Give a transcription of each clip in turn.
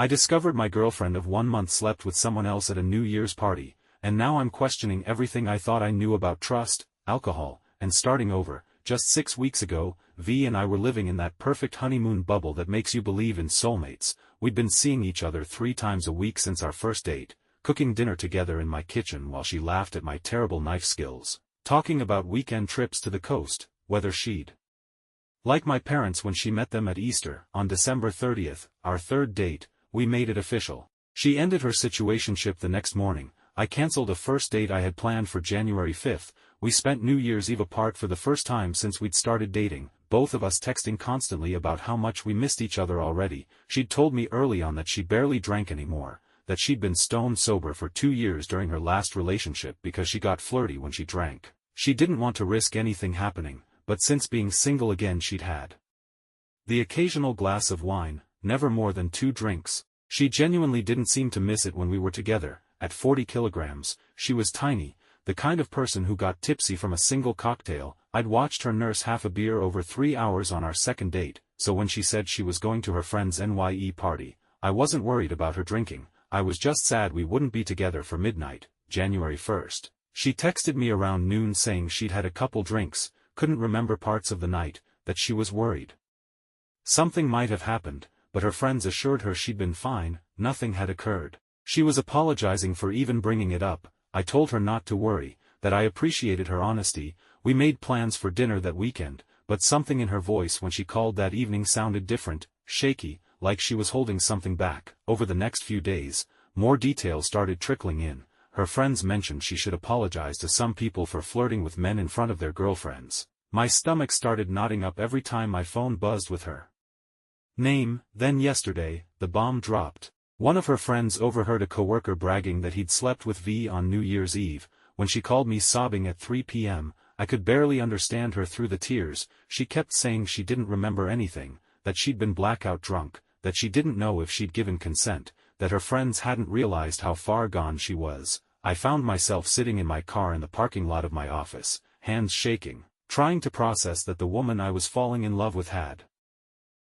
I discovered my girlfriend of 1 month slept with someone else at a New Year's party, and now I'm questioning everything I thought I knew about trust, alcohol, and starting over. Just 6 weeks ago, V and I were living in that perfect honeymoon bubble that makes you believe in soulmates. We'd been seeing each other 3 times a week since our first date, cooking dinner together in my kitchen while she laughed at my terrible knife skills, talking about weekend trips to the coast, whether she'd like my parents when she met them at Easter. On December 30th, our third date, we made it official. She ended her situationship the next morning. I cancelled a first date I had planned for January 5th. We spent New Year's Eve apart for the first time since we'd started dating, both of us texting constantly about how much we missed each other already. She'd told me early on that she barely drank anymore, that she'd been stone sober for 2 years during her last relationship because she got flirty when she drank. She didn't want to risk anything happening, but since being single again she'd had the occasional glass of wine, never more than 2 drinks. She genuinely didn't seem to miss it when we were together. At 40 kilograms, she was tiny, the kind of person who got tipsy from a single cocktail. I'd watched her nurse half a beer over 3 hours on our second date, so when she said she was going to her friend's NYE party, I wasn't worried about her drinking. I was just sad we wouldn't be together for midnight, January 1st. She texted me around noon saying she'd had a couple drinks, couldn't remember parts of the night, that she was worried something might have happened, but her friends assured her she'd been fine, nothing had occurred. She was apologizing for even bringing it up. I told her not to worry, that I appreciated her honesty. We made plans for dinner that weekend, but something in her voice when she called that evening sounded different, shaky, like she was holding something back. Over the next few days, more details started trickling in. Her friends mentioned she should apologize to some people for flirting with men in front of their girlfriends. My stomach started knotting up every time my phone buzzed with her name. Then yesterday, the bomb dropped. One of her friends overheard a coworker bragging that he'd slept with V on New Year's Eve. When she called me sobbing at 3 p.m., I could barely understand her through the tears. She kept saying she didn't remember anything, that she'd been blackout drunk, that she didn't know if she'd given consent, that her friends hadn't realized how far gone she was. I found myself sitting in my car in the parking lot of my office, hands shaking, trying to process that the woman I was falling in love with had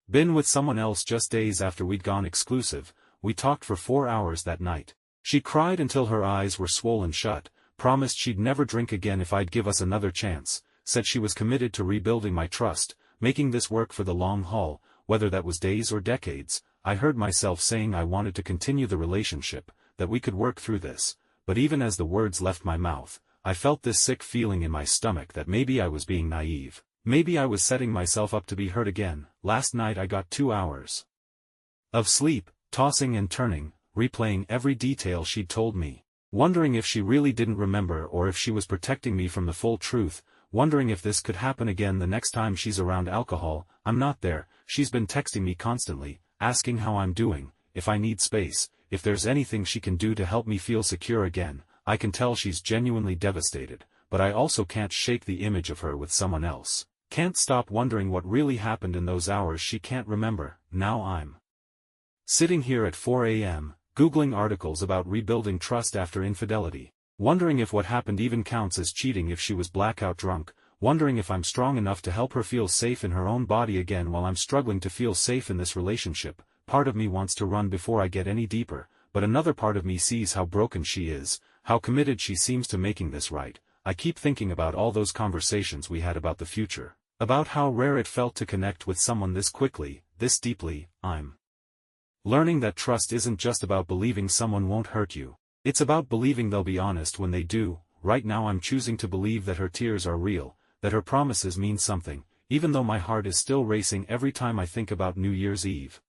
been with someone else just days after we'd gone exclusive. We talked for 4 hours that night. She cried until her eyes were swollen shut, promised she'd never drink again if I'd give us another chance, said she was committed to rebuilding my trust, making this work for the long haul, whether that was days or decades. I heard myself saying I wanted to continue the relationship, that we could work through this, but even as the words left my mouth, I felt this sick feeling in my stomach that maybe I was being naive. Maybe I was setting myself up to be hurt again. Last night I got 2 hours of sleep, tossing and turning, replaying every detail she'd told me, wondering if she really didn't remember or if she was protecting me from the full truth, wondering if this could happen again the next time she's around alcohol. I'm not there. She's been texting me constantly, asking how I'm doing, if I need space, if there's anything she can do to help me feel secure again. I can tell she's genuinely devastated, but I also can't shake the image of her with someone else. Can't stop wondering what really happened in those hours she can't remember. Now I'm sitting here at 4 a.m., Googling articles about rebuilding trust after infidelity, wondering if what happened even counts as cheating if she was blackout drunk, wondering if I'm strong enough to help her feel safe in her own body again while I'm struggling to feel safe in this relationship. Part of me wants to run before I get any deeper, but another part of me sees how broken she is, how committed she seems to making this right. I keep thinking about all those conversations we had about the future, about how rare it felt to connect with someone this quickly, this deeply. I'm learning that trust isn't just about believing someone won't hurt you. It's about believing they'll be honest when they do. Right now I'm choosing to believe that her tears are real, that her promises mean something, even though my heart is still racing every time I think about New Year's Eve.